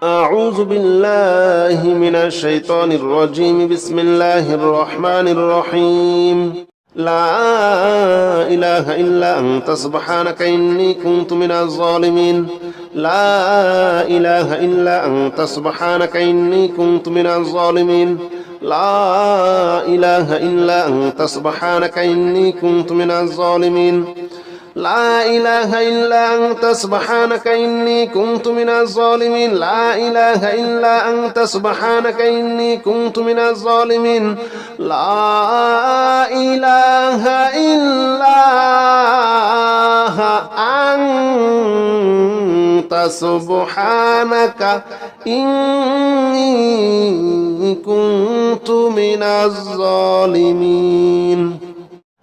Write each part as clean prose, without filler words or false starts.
أعوذ بالله من الشيطان الرجيم بسم الله الرحمن الرحيم لا إله إلا أنت سبحانك إني كنت من الظالمين لا إله إلا أنت سبحانك إني كنت من الظالمين لا إله إلا أنت سبحانك إني كنت من الظالمين لا إله إلا أنت سبحانك إني كنت من الظالمين لا إله إلا أنت سبحانك إني كنت من الظالمين لا إله إلا أنت سبحانك إني كنت من الظالمين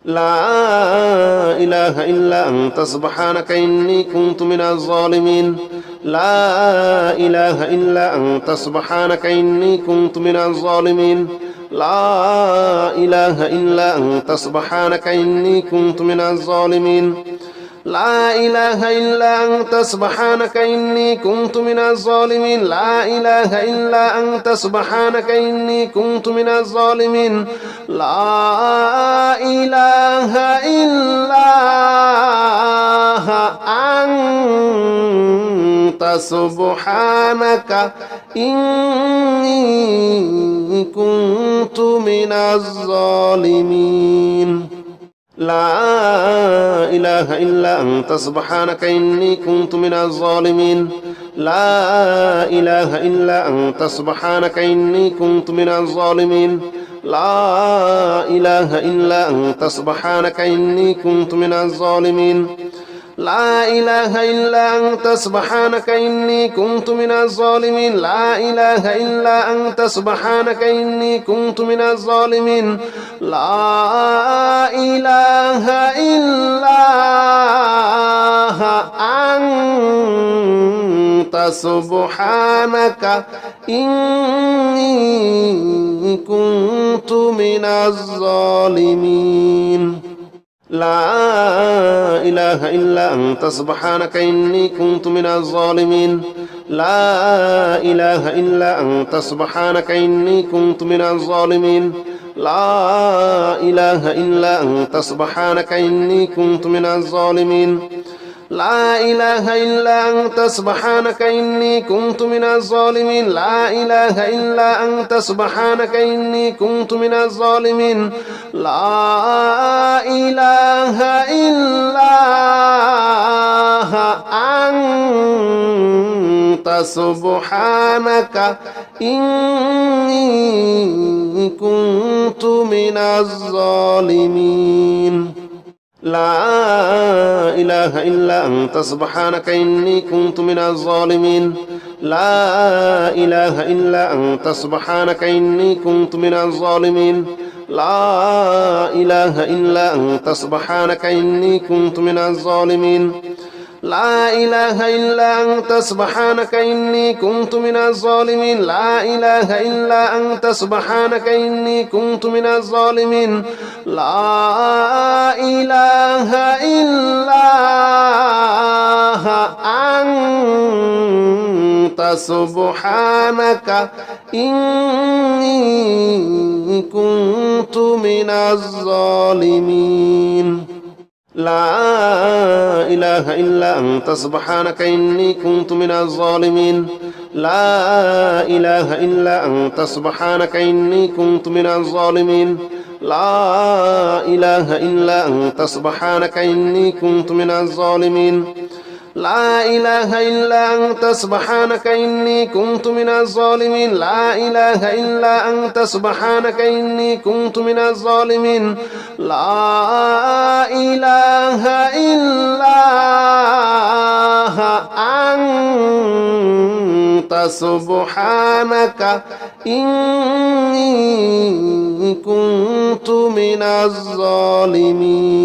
لا إله إلا أنت سبحانك إني كنت من الظالمين لا إله إلا أنت سبحانك إني كنت من الظالمين لا إله إلا أنت سبحانك إني كنت من الظالمين لا إله إلا أنت سبحانك إني كنت من الظالمين لا إله إلا أنت سبحانك إني كنت من الظالمين لا إله إلا أنت سبحانك إني كنت من الظالمين لا إله إلا أنت سبحانك إني كنت من الظالمين لا إله إلا أنت سبحانك إني كنت من الظالمين لا إله إلا أنت سبحانك إني كنت من الظالمين لا إله إلا أنت سبحانك إني كنت من الظالمين لا إله إلا أنت سبحانك إني كنت من الظالمين لا إله إلا أنت سبحانك إني كنت من الظالمين لا إله إلا أنت سبحانك إني كنت من الظالمين لا إله إلا أنت سبحانك إني كنت من الظالمين لا إله إلا أنت سبحانك إني كنت من الظالمين لا إله إلا أنت سبحانك إني كنت من الظالمين لا إله إلا أنت سبحانك إني كنت من الظالمين لا إله إلا أنت سبحانك إني كنت من الظالمين لا إله إلا أنت سبحانك إني كنت من الظالمين لا إله إلا أنت سبحانك إني كنت من الظالمين لا إله إلا أنت سبحانك إني كنت من الظالمين لا إله إلا أنت سبحانك إني كنت من الظالمين لا إله إلا أنت سبحانك إني كنت من الظالمين لا إله إلا أنت سبحانك إني كنت من الظالمين لا إله إلا أنت سبحانك إني كنت من الظالمين لا إله إلا أنت سبحانك إني كنت من الظالمين لا إله إلا أنت سبحانك إني كنت من الظالمين لا إله إلا أنت سبحانك إني كنت من الظالمين لا إله إلا أنت سبحانك إني كنت من الظالمين لا إله إلا أنت سبحانك إني كنت من الظالمين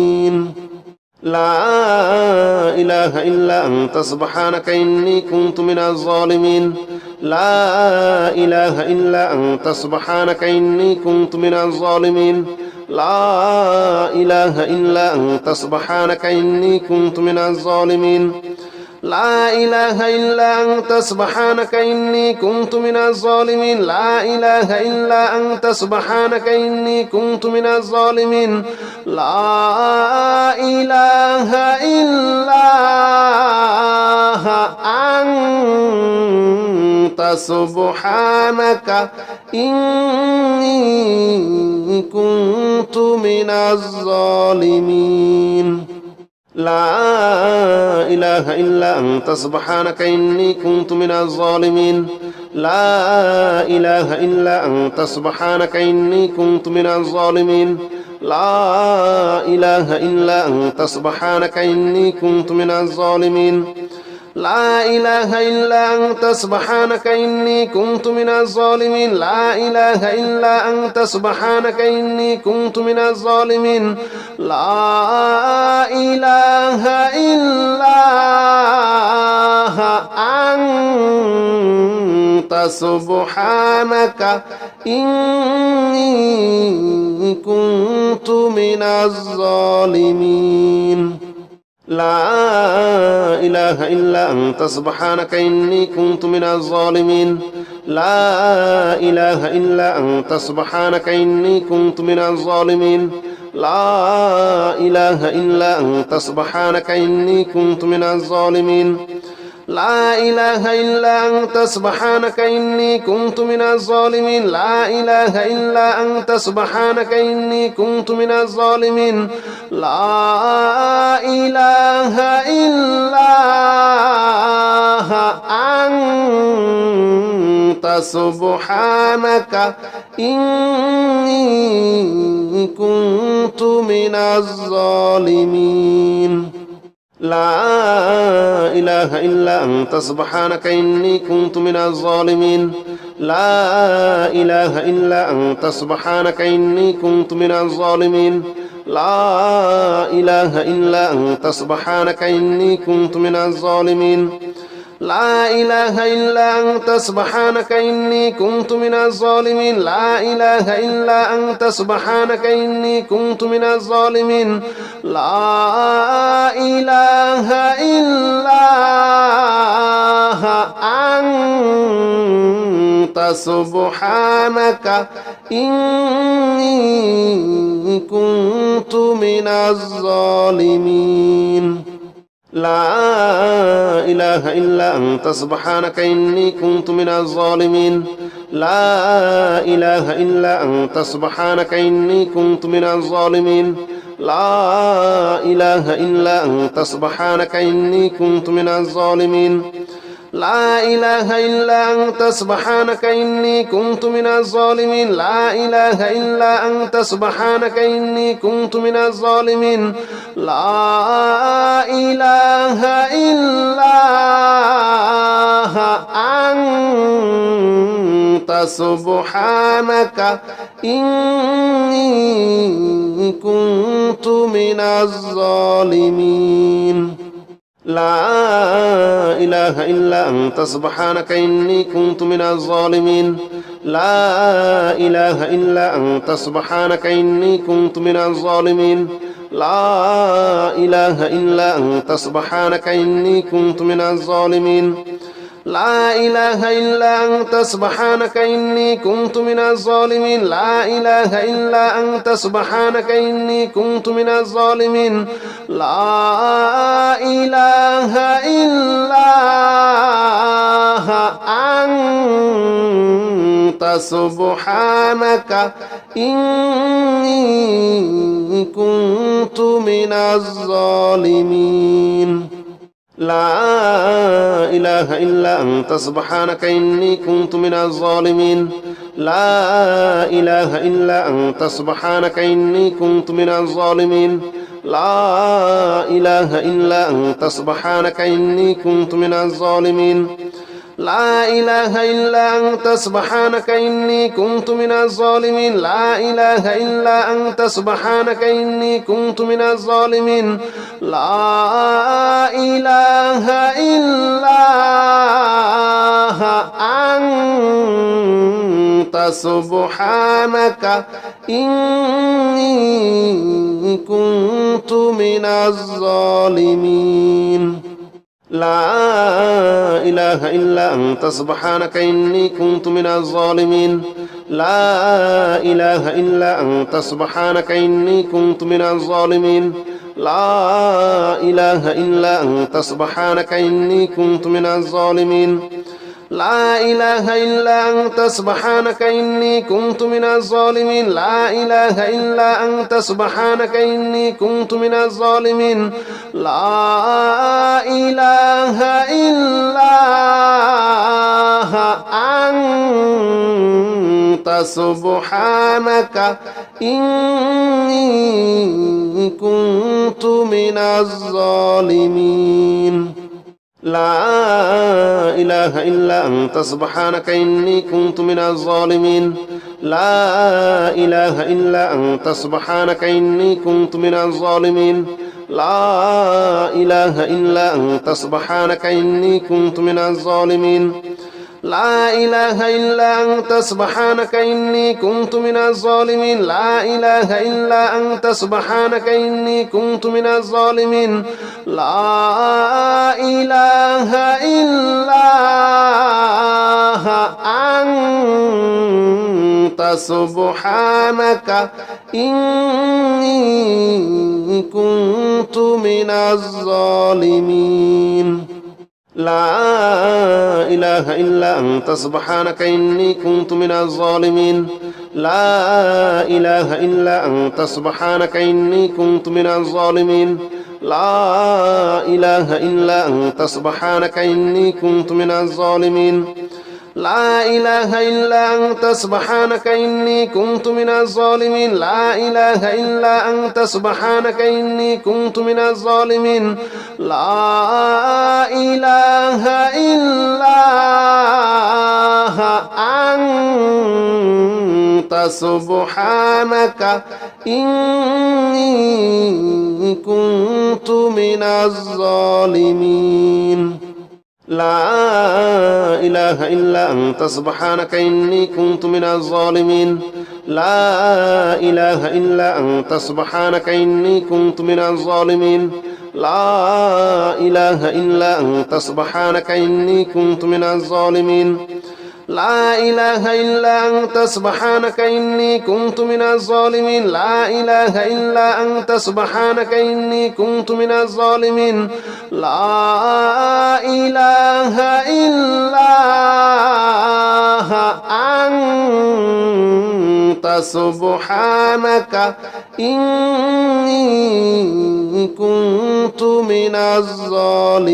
لا إله إلا أنت سبحانك إني كنت من الظالمين لا إله إلا أنت سبحانك إني كنت من الظالمين لا إله إلا أنت سبحانك إني كنت من الظالمين لا إله إلا أنت سبحانك إني كنت من الظالمين لا إله إلا أنت سبحانك إني كنت من الظالمين لا إله إلا أنت سبحانك إني كنت من الظالمين لا إله إلا أنت سبحانك إني كنت من الظالمين لا إله إلا أنت سبحانك إني كنت من الظالمين لا إله إلا أنت سبحانك إني كنت من الظالمين لا إله إلا أنت سبحانك إني كنت من الظالمين لا إله إلا أنت سبحانك إني كنت من الظالمين لا إله إلا أنت سبحانك إني كنت من الظالمين لا إله إلا أنت سبحانك إني كنت من الظالمين لا إله إلا أنت سبحانك إني كنت من الظالمين لا إله إلا أنت سبحانك إني كنت من الظالمين لا إله إلا أنت سبحانك إني كنت من الظالمين لا إله إلا أنت سبحانك إني كنت من الظالمين لا إله إلا أنت سبحانك إني كنت من الظالمين لا إله إلا أنت سبحانك إني كنت من الظالمين لا إله إلا أنت سبحانك إني كنت من الظالمين لا إله إلا أنت سبحانك إني كنت من الظالمين لا إله إلا أنت سبحانك إني كنت من الظالمين لا إله إلا أنت سبحانك إني كنت من الظالمين لا إله إلا أنت سبحانك إني كنت من الظالمين لا إله إلا أنت سبحانك إني كنت من الظالمين لا إله إلا أنت سبحانك إني كنت من الظالمين لا إله إلا أنت سبحانك إني كنت من الظالمين لا إله إلا أنت سبحانك إني كنت من الظالمين لا إله إلا أنت سبحانك إني كنت من الظالمين لا إله إلا أنت سبحانك إني كنت من الظالمين لا إله إلا أنت سبحانك إني كنت من الظالمين لا إله إلا أنت سبحانك إني كنت من الظالمين لا إله إلا أنت سبحانك إني كنت من الظالمين لا إله إلا أنت سبحانك إني كنت من الظالمين لا إله إلا أنت سبحانك إني كنت من الظالمين لا إله إلا أنت سبحانك إني كنت من الظالمين لا إله إلا أنت سبحانك إني كنت من الظالمين لا إله إلا أنت سبحانك إني كنت من الظالمين لا إله إلا أنت سبحانك إني كنت من الظالمين لا إله إلا أنت سبحانك إني كنت من الظالمين لا إله إلا أنت سبحانك إني كنت من الظالمين لا إله إلا أنت سبحانك إني كنت من الظالمين لا إله إلا أنت سبحانك إني كنت من الظالمين لا إله إلا أنت سبحانك إني كنت من الظالمين لا إله إلا أنت سبحانك إني كنت من الظالمين لا إله إلا أنت سبحانك إني كنت من الظالمين لا إله إلا أنت سبحانك إني كنت من الظالمين لا إله إلا أنت سبحانك إني كنت من الظالمين لا إله إلا أنت سبحانك إني كنت من الظالمين لا إله إلا أنت سبحانك إني كنت من الظالمين لا إله إلا أنت سبحانك إني كنت من الظالمين لا إله إلا أنت سبحانك إني كنت من الظالمين لا إله إلا أنت سبحانك إني كنت من الظالمين لا إله إلا أنت سبحانك إني كنت من الظالمين لا إله إلا أنت سبحانك إني كنت من الظالمين لا إله إلا أنت سبحانك إني كنت من الظالمين لا إله إلا أنت سبحانك إني كنت من الظالمين لا إله إلا أنت سبحانك إني كنت من الظالمين لا إله إلا أنت سبحانك إني كنت من الظالمين لا إله إلا أنت سبحانك إني كنت من الظالمين لا إله إلا أنت سبحانك إني كنت من الظالمين لا إله إلا أنت سبحانك إني كنت من الظالمين لا إله إلا أنت سبحانك إني كنت من الظالمين لا إله إلا أنت سبحانك إني كنت من الظالمين لا إله إلا أنت سبحانك إني كنت من الظالمين لا إله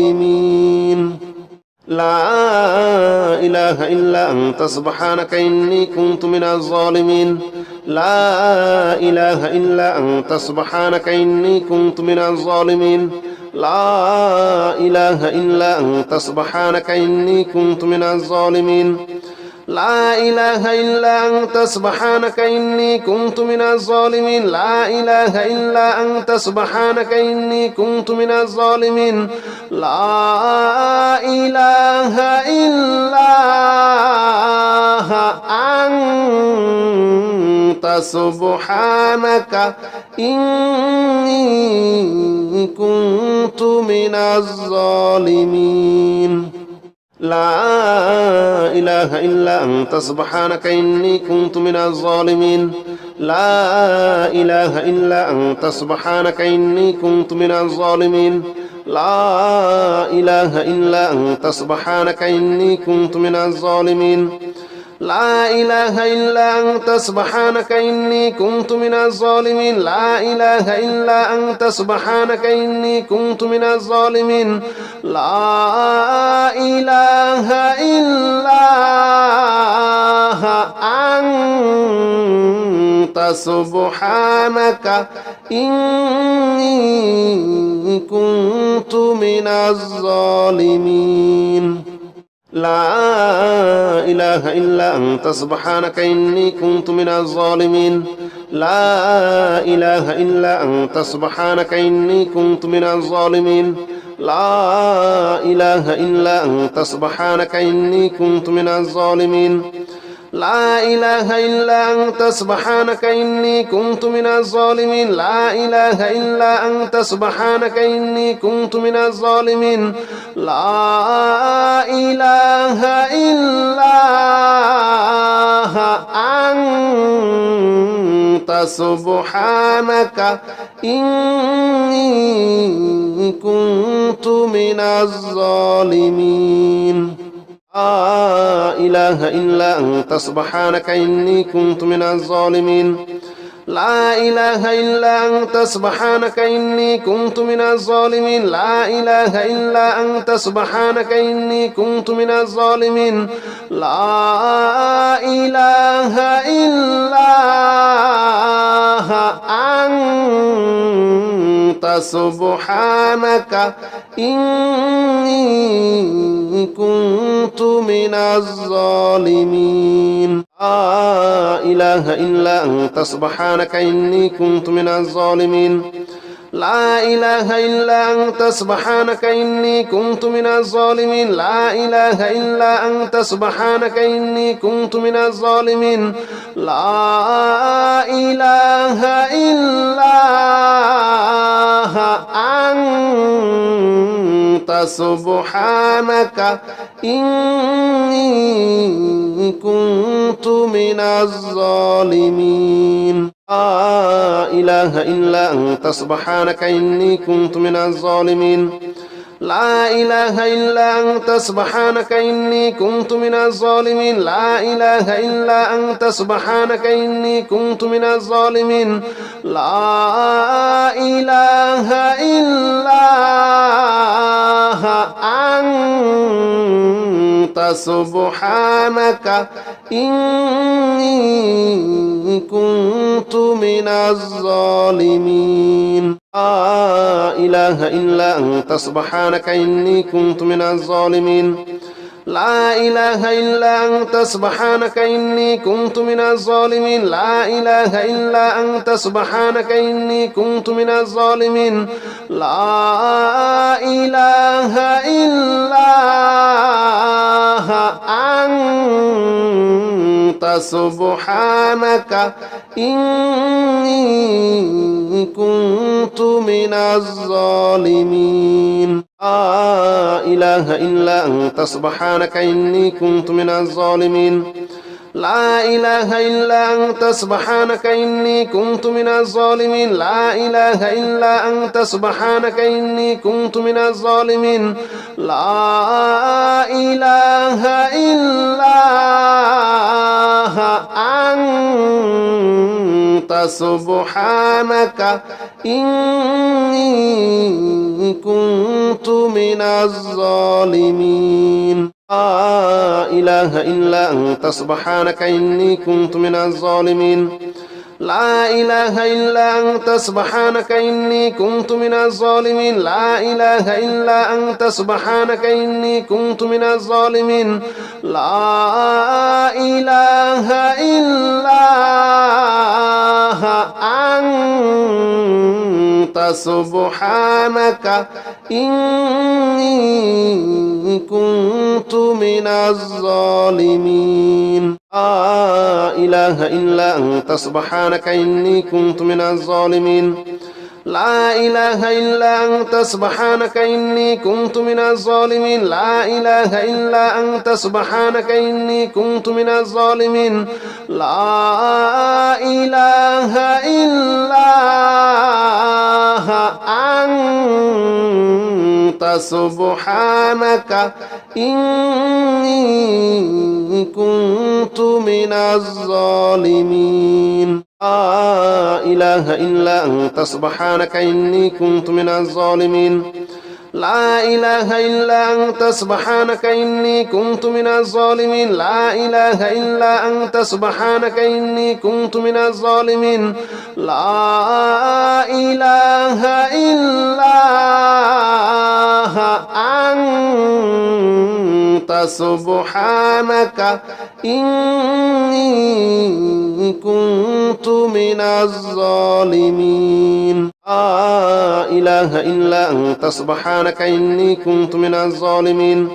إلا أنت سبحانك إني كنت من الظالمين لا إله إلا أنت سبحانك إني كنت من الظالمين لا إله إلا أنت سبحانك إني كنت من الظالمين لا إله إلا أنت سبحانك إني كنت من الظالمين لا إله إلا أنت سبحانك إني كنت من الظالمين لا إله إلا أنت سبحانك إني كنت من الظالمين لا إله إلا أنت سبحانك إني كنت من الظالمين لا إله إلا أنت سبحانك إني كنت من الظالمين لا إله إلا أنت سبحانك إني كنت من الظالمين لا إله إلا أنت سبحانك إني كنت من الظالمين لا إله إلا أنت سبحانك إني كنت من الظالمين لا إله إلا أنت سبحانك إني كنت من الظالمين لا إله إلا أنت سبحانك إني كنت من الظالمين لا إله إلا أنت سبحانك إني كنت من الظالمين لا إله إلا أنت سبحانك إني كنت من الظالمين لا إله إلا أنت سبحانك إني كنت من الظالمين لا إله إلا أنت سبحانك إني كنت من الظالمين لا إله إلا أنت سبحانك إني كنت من الظالمين لا إله إلا أنت سبحانك إني كنت من الظالمين لا إله إلا أنت سبحانك إني كنت من الظالمين لا إله إلا أنت سبحانك إني كنت من الظالمين لا إله إلا أنت سبحانك إني كنت من الظالمين لا إله إلا أنت سبحانك إني كنت من الظالمين لا إله إلا أنت سبحانك إني كنت من الظالمين لا إله إلا أنت سبحانك إني كنت من الظالمين لا إله إلا أنت سبحانك إني كنت من الظالمين لا إله إلا أنت سبحانك إني كنت من الظالمين لا إله إلا أنت سبحانك إني كنت من الظالمين لا إله إلا أنت سبحانك إني كنت من الظالمين لا إله إلا أنت سبحانك إني كنت من الظالمين لا إله إلا أنت سبحانك إني كنت من الظالمين لا إله إلا أنت سبحانك إني كنت من الظالمين لا إله إلا أنت سبحانك إني كنت من الظالمين لا إله إلا أنت سبحانك إني كنت من الظالمين لا إله إلا أنت سبحانك إني كنت من الظالمين لا إله إلا أنت سبحانك إني كنت من الظالمين لا إله إلا أنت سبحانك إني كنت من الظالمين لا إله إلا أنت سبحانك إني كنت من الظالمين لا إله إلا أنت سبحانك إني كنت من الظالمين لا إله إلا أنت سبحانك إني كنت من الظالمين لا إله إلا أنت سبحانك إني كنت من الظالمين لا إله إلا أنت سبحانك إني كنت من الظالمين لا إله إلا أنت سبحانك إني كنت من الظالمين لا إله إلا أنت سبحانك إني كنت من الظالمين لا إله إلا أنت سبحانك إني كنت من الظالمين لا إله إلا أنت سبحانك إني كنت من الظالمين لا إله إلا أنت سبحانك إني كنت من الظالمين لا إله إلا أنت سبحانك إني كنت من الظالمين لا إله إلا أنت سبحانك إني كنت من الظالمين لا إله إلا أنت سبحانك إني كنت من الظالمين لا إله إلا أنت سبحانك إني كنت من الظالمين لا إله إلا أنت سبحانك إني كنت من الظالمين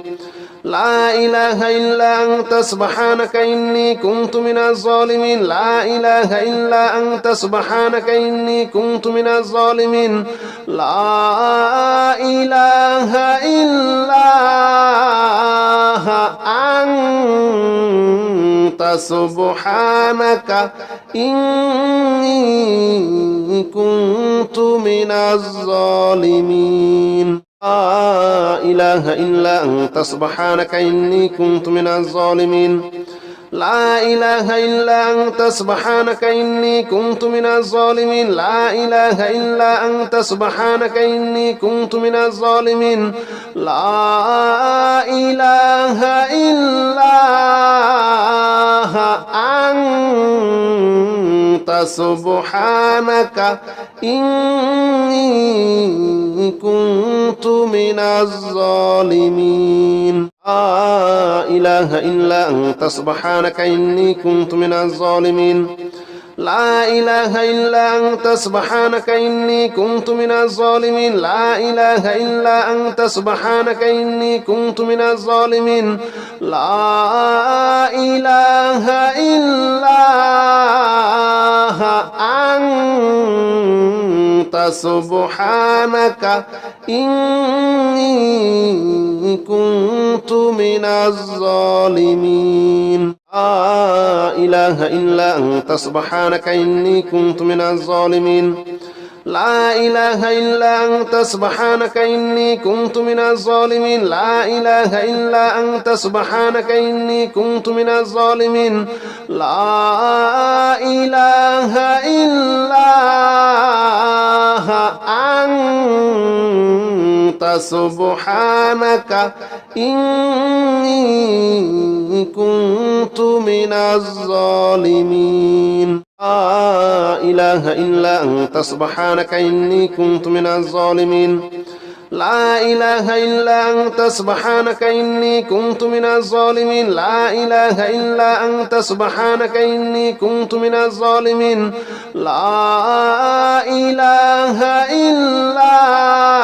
لا إله إلا أنت سبحانك إني كنت من الظالمين لا إله إلا أنت سبحانك إني كنت من الظالمين لا إله إلا أنت سبحانك إني كنت من الظالمين لا إله إلا أنت سبحانك إني كنت من الظالمين لا إله إلا أنت سبحانك إني كنت من الظالمين لا إله إلا أنت سبحانك إني كنت من الظالمين لا إله إلا أنت سبحانك إني كنت من الظالمين لا إله إلا أنت سبحانك إني كنت من الظالمين لا إله إلا أنت سبحانك إني كنت من الظالمين لا إله إلا أنت سبحانك إني كنت من الظالمين لا إله إلا أنت سبحانك إني كنت من الظالمين لا إله إلا أنت سبحانك إني كنت من الظالمين لا إله إلا أنت سبحانك إني كنت من الظالمين لا إله إلا أنت سبحانك إني كنت من الظالمين لا إله إلا أنت سبحانك إني كنت من الظالمين لا إله إلا أنت سبحانك إني كنت من الظالمين لا إله إلا أنت سبحانك إني كنت من الظالمين لا إله إلا أنت سبحانك إني كنت من الظالمين لا إله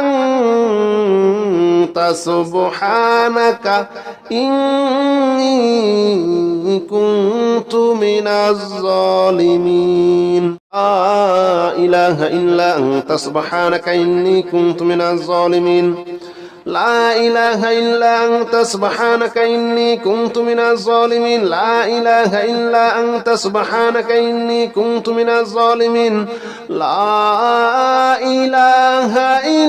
إلا أنت سبحانك إني كنت من الظالمين لا إله إلا أنت سبحانك إني كنت من الظالمين لا إله إلا أنت سبحانك إني كنت من الظالمين لا إله إلا أنت سبحانك إني كنت من الظالمين لا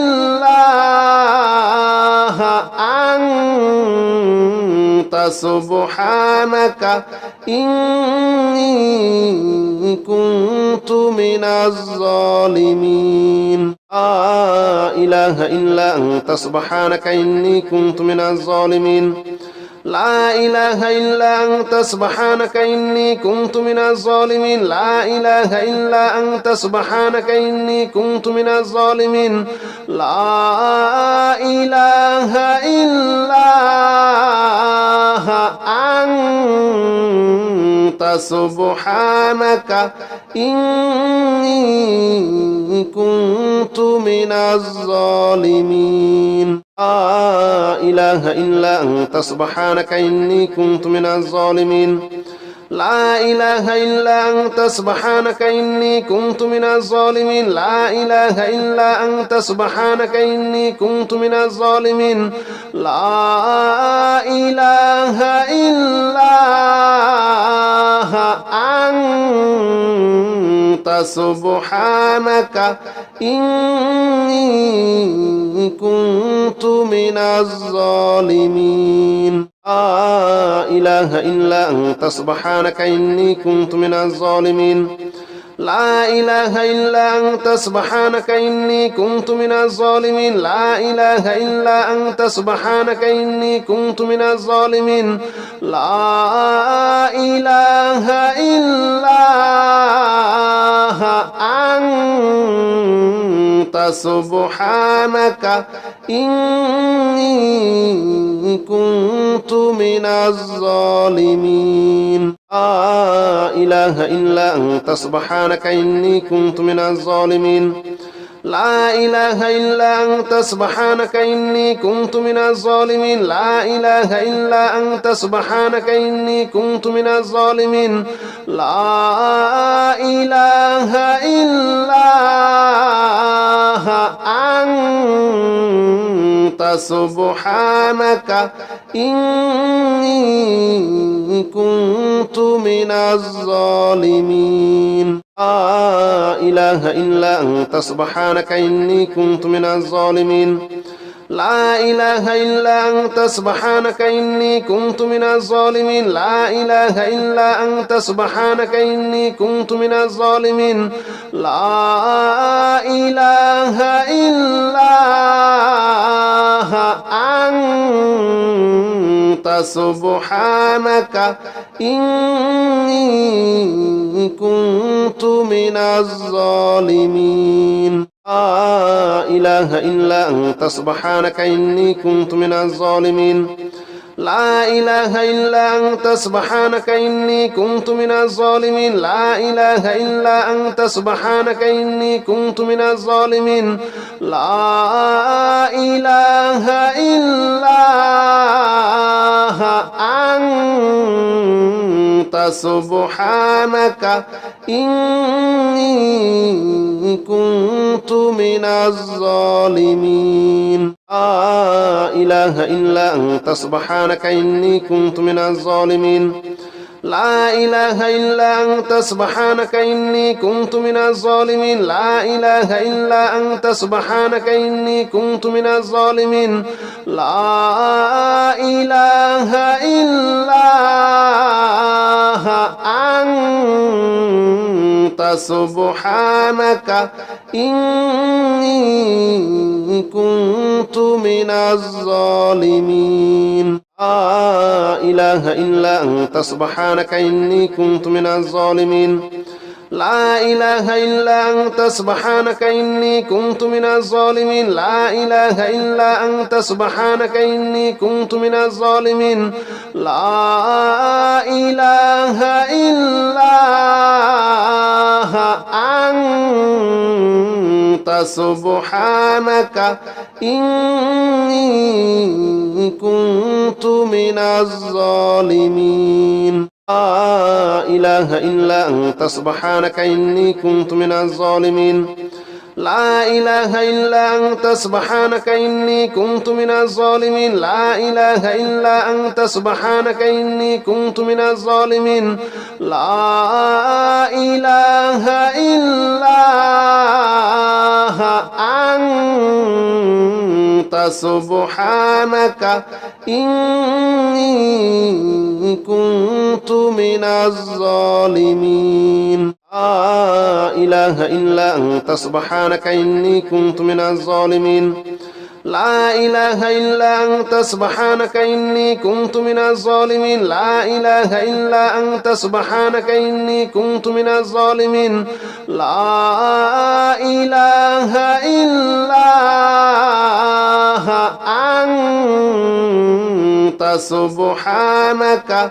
إله إلا أنت سبحانك إني كنت من الظالمين لا إله إلا أنت سبحانك إني كنت من الظالمين لا إله إلا أنت سبحانك إني كنت من الظالمين لا إله إلا أنت سبحانك إني كنت من الظالمين لا إله إلا أنت سبحانك إني كنت من الظالمين لا إله إلا أنت سبحانك إني كنت من الظالمين لا إله إلا أنت سبحانك إني كنت من الظالمين لا إله إلا أنت سبحانك إني كنت من الظالمين لا إله إلا أنت سبحانك إني كنت من الظالمين لا إله إلا أنت سبحانك إني كنت من الظالمين لا إله إلا أنت سبحانك إني كنت من الظالمين لا إله إلا أنت سبحانك إني كنت من الظالمين لا إله إلا أنت سبحانك إني كنت من الظالمين لا إله إلا أنت سبحانك إني كنت من الظالمين لا إله إلا أنت سبحانك إني كنت من الظالمين لا إله إلا أنت سبحانك إني كنت من الظالمين لا إله إلا أنت سبحانك إني كنت من الظالمين لا إله إلا أنت سبحانك إني كنت من الظالمين لا إله إلا أنت سبحانك إني كنت من الظالمين لا إله إلا أنت سبحانك إني كنت من الظالمين لا إله إلا أنت سبحانك إني كنت من الظالمين لا إله إلا أنت سبحانك إني كنت من الظالمين لا إله إلا أنت سبحانك إني كنت من الظالمين لا إله إلا أنت سبحانك إني كنت من الظالمين لا إله إلا أنت سبحانك إني كنت من الظالمين لا إله إلا أنت سبحانك إني كنت من الظالمين لا إله إلا أنت سبحانك إني كنت من الظالمين لا إله إلا أنت سبحانك إني كنت من الظالمين لا إله إلا أنت سبحانك إني كنت من الظالمين لا إله إلا أنت سبحانك إني كنت من الظالمين لا إله إلا أنت سبحانك إني كنت من الظالمين لا إله إلا أنت سبحانك إني كنت من الظالمين لا إله إلا أنت سبحانك إني كنت من الظالمين لا إله إلا أنت سبحانك إني كنت من الظالمين لا إله إلا أنت سبحانك إني كنت من الظالمين لا إله إلا أنت سبحانك إني كنت من الظالمين لا إله إلا أنت سبحانك إني كنت من الظالمين لا إله إلا أنت سبحانك إني كنت من الظالمين لا إله إلا أنت سبحانك إني كنت من الظالمين لا إله إلا أنت سبحانك إني كنت من الظالمين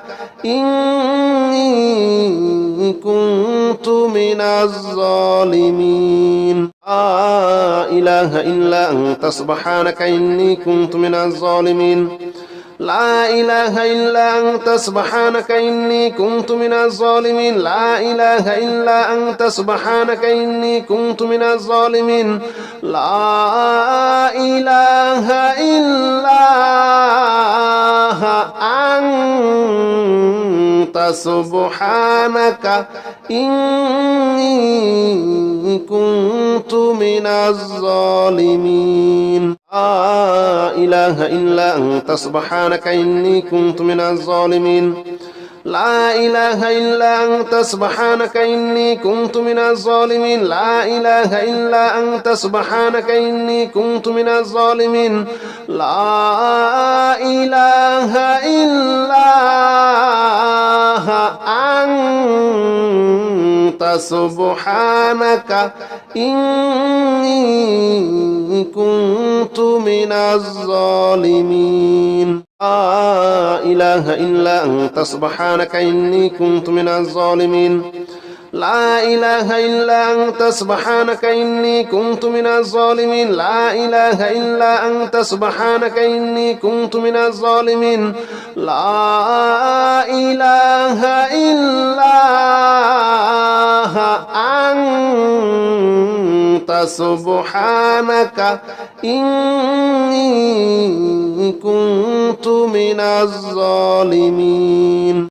لا إله إلا أنت سبحانك إني كنت من الظالمين لا إله إلا أنت سبحانك إني كنت من الظالمين لا إله إلا أنت سبحانك إني كنت من الظالمين لا إله إلا أنت سبحانك إني كنت من الظالمين لا إله إلا أنت سبحانك إني كنت من الظالمين لا إله إلا أنت سبحانك إني كنت من الظالمين لا إله إلا أنت سبحانك إني كنت من الظالمين لا إله إلا أنت سبحانك إني كنت من الظالمين لا إله إلا أنت سبحانك إني كنت من الظالمين لا إله إلا أنت سبحانك إني كنت من الظالمين لا إله إلا أنت سبحانك إني كنت من الظالمين لا إله إلا أنت سبحانك إني كنت من الظالمين لا إله إلا أنت سبحانك إني كنت من الظالمين